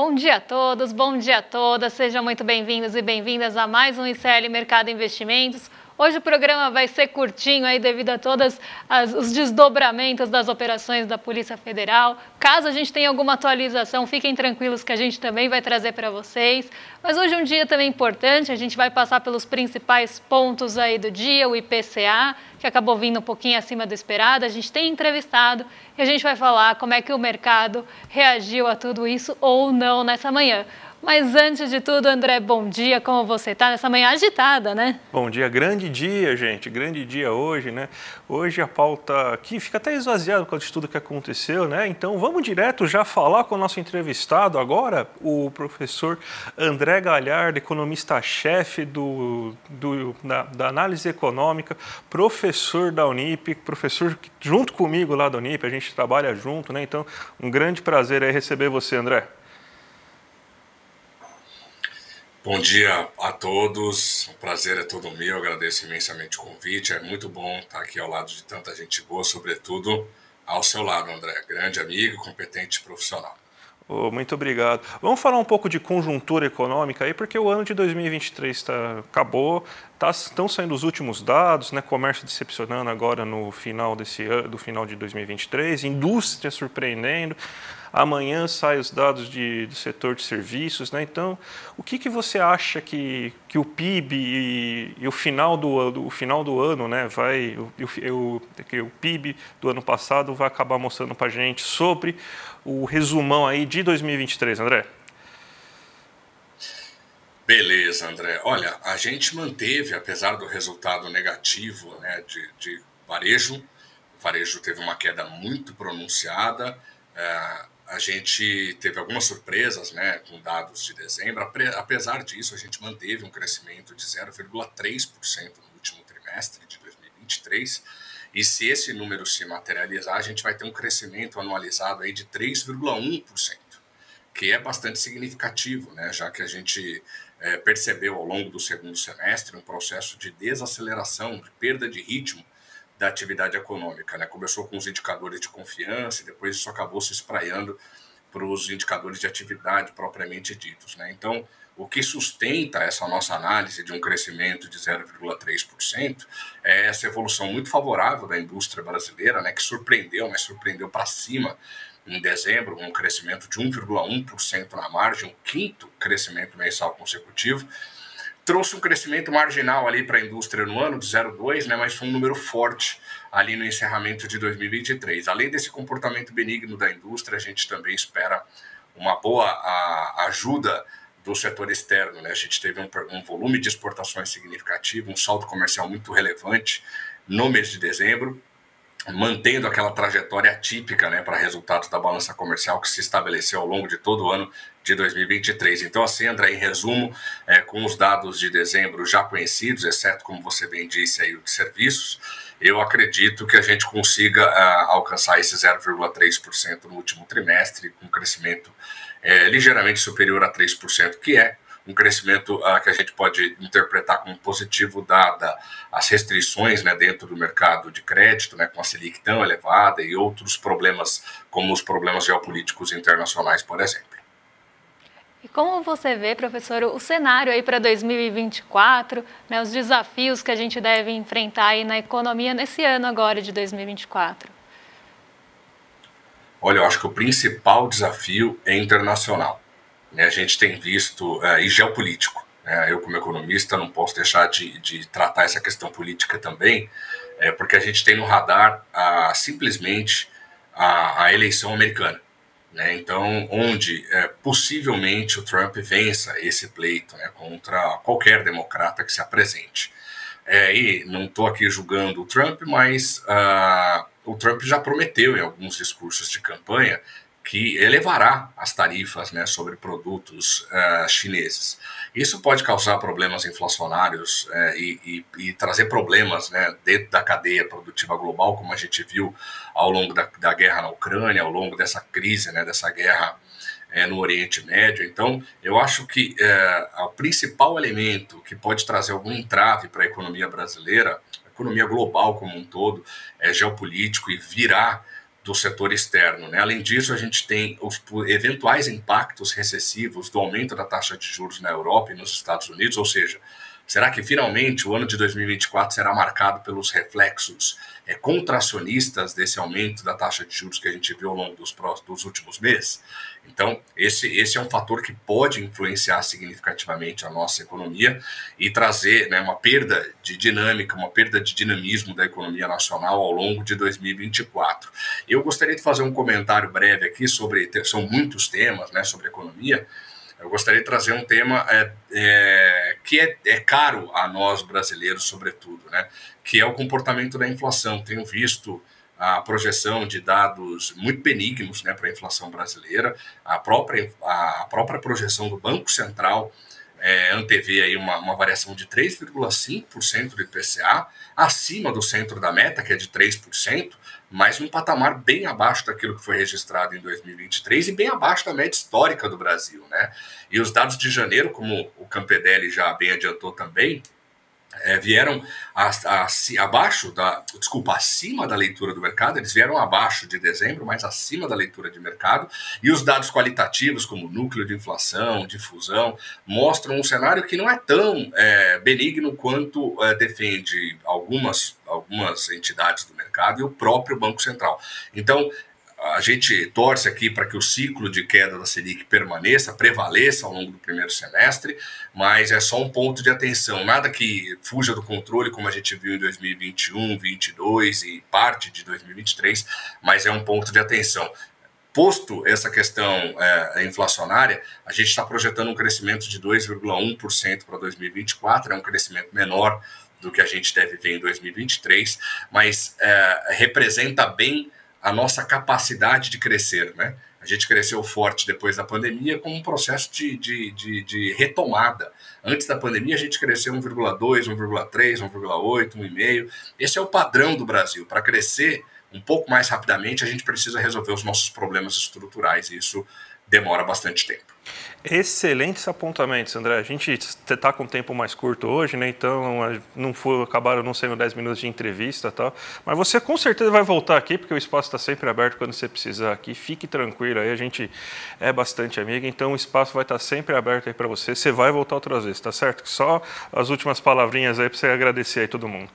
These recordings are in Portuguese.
Bom dia a todos, bom dia a todas, sejam muito bem-vindos e bem-vindas a mais um ICL Mercado Investimentos. Hoje o programa vai ser curtinho aí devido a todos os desdobramentos das operações da Polícia Federal. Caso a gente tenha alguma atualização, fiquem tranquilos que a gente também vai trazer para vocês. Mas hoje é um dia também importante, a gente vai passar pelos principais pontos aí do dia, o IPCA, que acabou vindo um pouquinho acima do esperado. A gente tem entrevistado e a gente vai falar como é que o mercado reagiu a tudo isso ou não nessa manhã. Mas antes de tudo, André, bom dia, como você está nessa manhã agitada, né? Bom dia, grande dia, gente, grande dia hoje, né? Hoje a pauta aqui fica até esvaziada por causa de tudo que aconteceu, né? Então vamos direto já falar com o nosso entrevistado agora, o professor André Galhardo, economista-chefe da análise econômica, professor da Unip, professor junto comigo lá da Unip, a gente trabalha junto, né? Então um grande prazer aí receber você, André. Bom dia a todos, o prazer é todo meu, agradeço imensamente o convite, é muito bom estar aqui ao lado de tanta gente boa, sobretudo ao seu lado, André, grande amigo, competente profissional. Oh, muito obrigado. Vamos falar um pouco de conjuntura econômica aí, porque o ano de 2023 acabou, estão saindo os últimos dados, né? Comércio decepcionando agora no final do final de 2023, indústria surpreendendo. Amanhã saem os dados do setor de serviços, né? Então, o que você acha que o PIB e o final do ano, né, que o PIB do ano passado vai acabar mostrando para a gente sobre o resumão aí de 2023, André? Beleza, André. Olha, a gente manteve, apesar do resultado negativo, né, de varejo, o varejo teve uma queda muito pronunciada. A gente teve algumas surpresas, né, com dados de dezembro. Apesar disso, a gente manteve um crescimento de 0,3% no último trimestre de 2023. E se esse número se materializar, a gente vai ter um crescimento anualizado aí de 3,1%, que é bastante significativo, né, já que a gente percebeu ao longo do segundo semestre um processo de desaceleração, de perda de ritmo da atividade econômica, né? Começou com os indicadores de confiança e depois isso acabou se espraiando para os indicadores de atividade propriamente ditos, né? Então, o que sustenta essa nossa análise de um crescimento de 0,3% é essa evolução muito favorável da indústria brasileira, né? Que surpreendeu, mas surpreendeu para cima em dezembro, um crescimento de 1,1% na margem, o quinto crescimento mensal consecutivo. Trouxe um crescimento marginal ali para a indústria no ano, de 0,2%, né, mas foi um número forte ali no encerramento de 2023. Além desse comportamento benigno da indústria, a gente também espera uma boa ajuda do setor externo, né? A gente teve um volume de exportações significativo, um saldo comercial muito relevante no mês de dezembro, mantendo aquela trajetória atípica, né, para resultados da balança comercial que se estabeleceu ao longo de todo o ano de 2023. Então, assim, André, em resumo, com os dados de dezembro já conhecidos, exceto, como você bem disse, aí, o de serviços, eu acredito que a gente consiga alcançar esse 0,3% no último trimestre, com um crescimento ligeiramente superior a 3%, que é um crescimento que a gente pode interpretar como positivo, dada as restrições, né, dentro do mercado de crédito, né, com a Selic tão elevada e outros problemas, como os problemas geopolíticos internacionais, por exemplo. E como você vê, professor, o cenário aí para 2024, né, os desafios que a gente deve enfrentar aí na economia nesse ano agora de 2024? Olha, eu acho que o principal desafio é internacional. A gente tem visto, e geopolítico, né? Eu, como economista, não posso deixar de tratar essa questão política também, porque a gente tem no radar simplesmente a eleição americana, né? Então, onde possivelmente o Trump vença esse pleito, né, contra qualquer democrata que se apresente. E não estou aqui julgando o Trump, mas o Trump já prometeu em alguns discursos de campanha que elevará as tarifas, né, sobre produtos chineses. Isso pode causar problemas inflacionários e trazer problemas, né, dentro da cadeia produtiva global, como a gente viu ao longo da guerra na Ucrânia, ao longo dessa crise, né, dessa guerra no Oriente Médio. Então, eu acho que o principal elemento que pode trazer algum entrave para a economia brasileira, a economia global como um todo, é geopolítico e virá do setor externo, né? Além disso, a gente tem os eventuais impactos recessivos do aumento da taxa de juros na Europa e nos Estados Unidos, ou seja, será que finalmente o ano de 2024 será marcado pelos reflexos contracionistas desse aumento da taxa de juros que a gente viu ao longo dos últimos meses? Então, esse é um fator que pode influenciar significativamente a nossa economia e trazer, né, uma perda de dinâmica, uma perda de dinamismo da economia nacional ao longo de 2024. Eu gostaria de fazer um comentário breve aqui sobre, são muitos temas, né, sobre economia. Eu gostaria de trazer um tema que é caro a nós brasileiros, sobretudo, né, que é o comportamento da inflação. Tenho visto a projeção de dados muito benignos, né, para a inflação brasileira, a própria projeção do Banco Central antevê aí uma variação de 3,5% do IPCA, acima do centro da meta, que é de 3%, mas num patamar bem abaixo daquilo que foi registrado em 2023 e bem abaixo da média histórica do Brasil, né? E os dados de janeiro, como o Campedelli já bem adiantou também, vieram acima da leitura do mercado. Eles vieram abaixo de dezembro, mas acima da leitura de mercado, e os dados qualitativos, como núcleo de inflação, difusão, mostram um cenário que não é tão benigno quanto defende algumas entidades do mercado e o próprio Banco Central. Então, a gente torce aqui para que o ciclo de queda da Selic prevaleça ao longo do primeiro semestre, mas é só um ponto de atenção, nada que fuja do controle, como a gente viu em 2021, 2022 e parte de 2023, mas é um ponto de atenção. Posto essa questão inflacionária, a gente está projetando um crescimento de 2,1% para 2024, é um crescimento menor do que a gente deve ver em 2023, mas representa bem a nossa capacidade de crescer, né? A gente cresceu forte depois da pandemia com um processo de retomada. Antes da pandemia, a gente cresceu 1,2, 1,3, 1,8, 1,5. Esse é o padrão do Brasil. Para crescer um pouco mais rapidamente, a gente precisa resolver os nossos problemas estruturais, e isso demora bastante tempo. Excelentes apontamentos, André. A gente está com um tempo mais curto hoje, né? Então acabaram não sendo 10 minutos de entrevista e tal. Mas você com certeza vai voltar aqui, porque o espaço está sempre aberto quando você precisar aqui. Fique tranquilo aí, a gente é bastante amigo, então o espaço vai estar sempre aberto aí para você. Você vai voltar outras vezes, tá certo? Só as últimas palavrinhas aí para você agradecer aí todo mundo.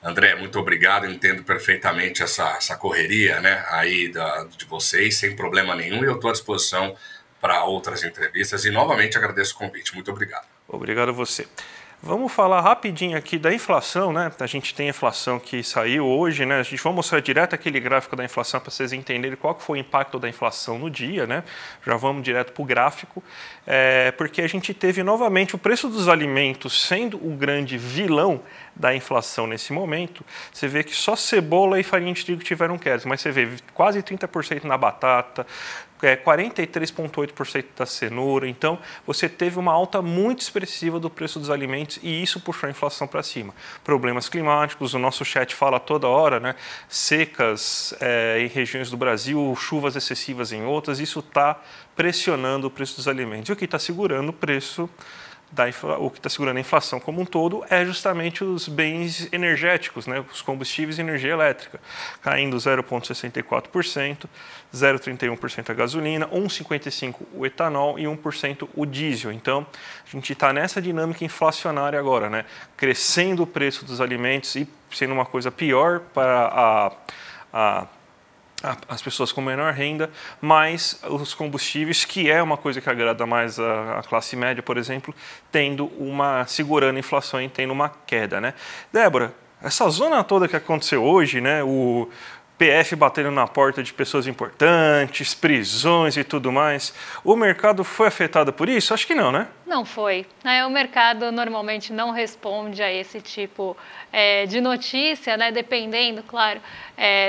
André, muito obrigado, eu entendo perfeitamente essa correria, né, aí de vocês, sem problema nenhum, e eu estou à disposição para outras entrevistas, e novamente agradeço o convite. Muito obrigado. Obrigado a você. Vamos falar rapidinho aqui da inflação, né? A gente tem a inflação que saiu hoje, né? A gente vai mostrar direto aquele gráfico da inflação para vocês entenderem qual foi o impacto da inflação no dia, né? Já vamos direto para o gráfico, porque a gente teve novamente o preço dos alimentos sendo o grande vilão da inflação nesse momento. Você vê que só cebola e farinha de trigo tiveram quedas, mas você vê quase 30% na batata, 43,8% da cenoura. Então, você teve uma alta muito expressiva do preço dos alimentos e isso puxou a inflação para cima. Problemas climáticos, o nosso chat fala toda hora, né? Secas em regiões do Brasil, chuvas excessivas em outras, isso está pressionando o preço dos alimentos. E o que está segurando o preço o que está segurando a inflação como um todo é justamente os bens energéticos, né? Os combustíveis e energia elétrica, caindo 0,64%, 0,31% a gasolina, 1,55% o etanol e 1% o diesel. Então, a gente está nessa dinâmica inflacionária agora, né? Crescendo o preço dos alimentos e sendo uma coisa pior para as pessoas com menor renda, mas os combustíveis, que é uma coisa que agrada mais a classe média, por exemplo, segurando a inflação e tendo uma queda, né? Débora, essa zona toda que aconteceu hoje, né? O PF batendo na porta de pessoas importantes, prisões e tudo mais. O mercado foi afetado por isso? Acho que não, né? Não foi. O mercado normalmente não responde a esse tipo de notícia, né? Dependendo, claro,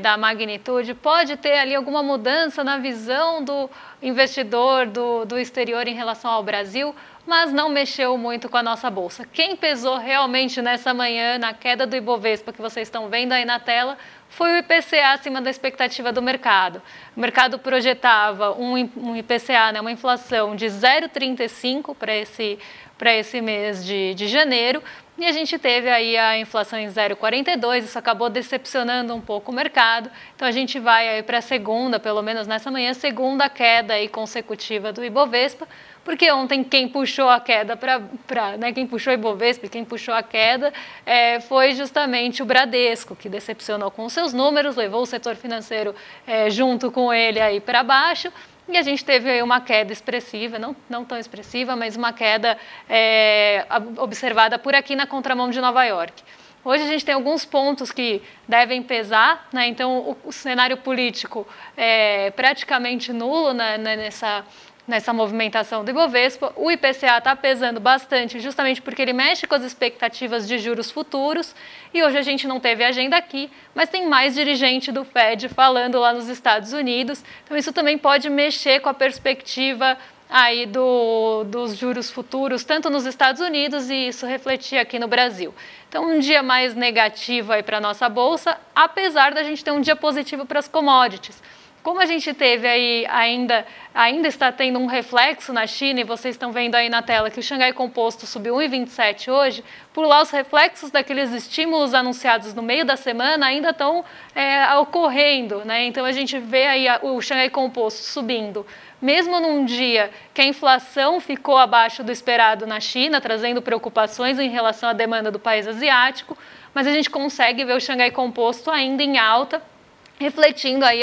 da magnitude. Pode ter ali alguma mudança na visão do investidor do exterior em relação ao Brasil, mas não mexeu muito com a nossa bolsa. Quem pesou realmente nessa manhã na queda do Ibovespa, que vocês estão vendo aí na tela, foi o IPCA acima da expectativa do mercado. O mercado projetava um IPCA, né, uma inflação de 0,35 para esse mês de janeiro, E a gente teve aí a inflação em 0,42, isso acabou decepcionando um pouco o mercado. Então a gente vai aí para a segunda, pelo menos nessa manhã, segunda queda aí consecutiva do Ibovespa, porque ontem quem puxou a queda quem puxou o Ibovespa, quem puxou a queda foi justamente o Bradesco, que decepcionou com os seus números, levou o setor financeiro junto com ele aí para baixo. E a gente teve aí uma queda expressiva, não tão expressiva, mas uma queda observada por aqui na contramão de Nova York. Hoje a gente tem alguns pontos que devem pesar, né? Então o cenário político é praticamente nulo nessa movimentação do Ibovespa. O IPCA está pesando bastante justamente porque ele mexe com as expectativas de juros futuros e hoje a gente não teve agenda aqui, mas tem mais dirigente do Fed falando lá nos Estados Unidos, então isso também pode mexer com a perspectiva aí dos juros futuros, tanto nos Estados Unidos e isso refletir aqui no Brasil. Então, um dia mais negativo aí para a nossa Bolsa, apesar da gente ter um dia positivo para as commodities. Como a gente teve aí, ainda está tendo um reflexo na China, e vocês estão vendo aí na tela que o Xangai Composto subiu 1,27 hoje, por lá os reflexos daqueles estímulos anunciados no meio da semana ainda estão ocorrendo, né? Então a gente vê aí o Xangai Composto subindo, mesmo num dia que a inflação ficou abaixo do esperado na China, trazendo preocupações em relação à demanda do país asiático, mas a gente consegue ver o Xangai Composto ainda em alta, refletindo aí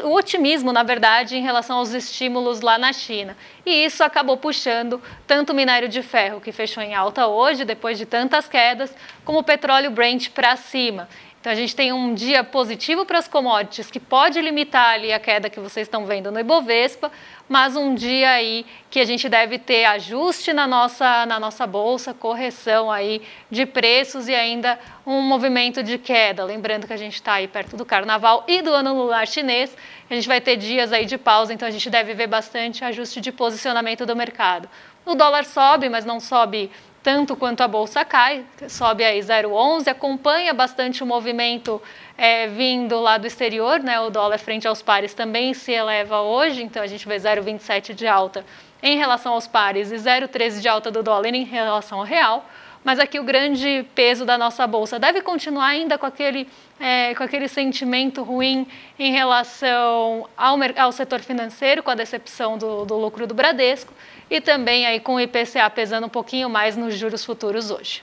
o otimismo, na verdade, em relação aos estímulos lá na China. E isso acabou puxando tanto o minério de ferro, que fechou em alta hoje, depois de tantas quedas, como o petróleo Brent para cima. Então a gente tem um dia positivo para as commodities, que pode limitar ali a queda que vocês estão vendo no Ibovespa, mas um dia aí que a gente deve ter ajuste na nossa bolsa, correção aí de preços e ainda um movimento de queda. Lembrando que a gente está aí perto do Carnaval e do Ano Lunar Chinês, a gente vai ter dias aí de pausa, então a gente deve ver bastante ajuste de posicionamento do mercado. O dólar sobe, mas não sobe tanto quanto a bolsa cai, sobe aí 0,11, acompanha bastante o movimento vindo lá do exterior, né? O dólar frente aos pares também se eleva hoje, então a gente vê 0,27 de alta em relação aos pares e 0,13 de alta do dólar em relação ao real. Mas aqui o grande peso da nossa bolsa deve continuar ainda com aquele sentimento ruim em relação ao setor financeiro, com a decepção do lucro do Bradesco e também aí com o IPCA pesando um pouquinho mais nos juros futuros hoje.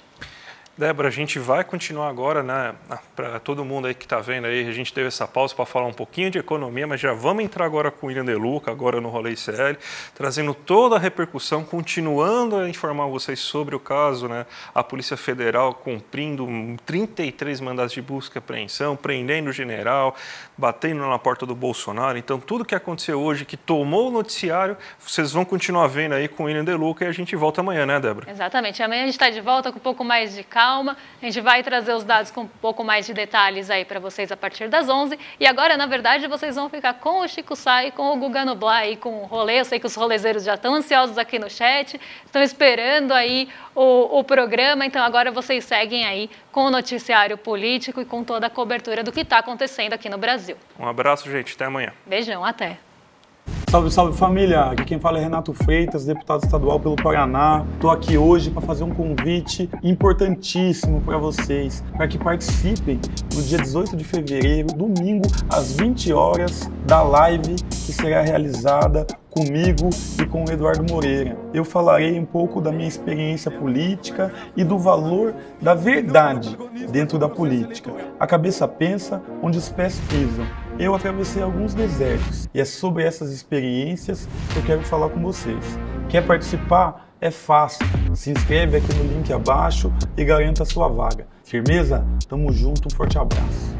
Débora, a gente vai continuar agora, né? Para todo mundo aí que está vendo aí, a gente teve essa pausa para falar um pouquinho de economia, mas já vamos entrar agora com o William De Luca, agora no Rolê ICL, trazendo toda a repercussão, continuando a informar vocês sobre o caso, né? A Polícia Federal cumprindo 33 mandados de busca e apreensão, prendendo o general, batendo na porta do Bolsonaro. Então, tudo que aconteceu hoje, que tomou o noticiário, vocês vão continuar vendo aí com o William De Luca e a gente volta amanhã, né, Débora? Exatamente. Amanhã a gente está de volta com um pouco mais de calma. A gente vai trazer os dados com um pouco mais de detalhes aí para vocês a partir das 11. E agora, na verdade, vocês vão ficar com o Chico Sá e com o Guga Nublar e com o rolê. Eu sei que os rolezeiros já estão ansiosos aqui no chat, estão esperando aí o programa. Então agora vocês seguem aí com o noticiário político e com toda a cobertura do que está acontecendo aqui no Brasil. Um abraço, gente. Até amanhã. Beijão, até. Salve, salve família! Aqui quem fala é Renato Freitas, deputado estadual pelo Paraná. Estou aqui hoje para fazer um convite importantíssimo para vocês, para que participem no dia 18 de fevereiro, domingo, às 20 horas, da live que será realizada comigo e com o Eduardo Moreira. Eu falarei um pouco da minha experiência política e do valor da verdade dentro da política. A cabeça pensa onde os pés pisam. Eu atravessei alguns desertos e é sobre essas experiências que eu quero falar com vocês. Quer participar? É fácil. Se inscreve aqui no link abaixo e garanta a sua vaga. Firmeza? Tamo junto, um forte abraço.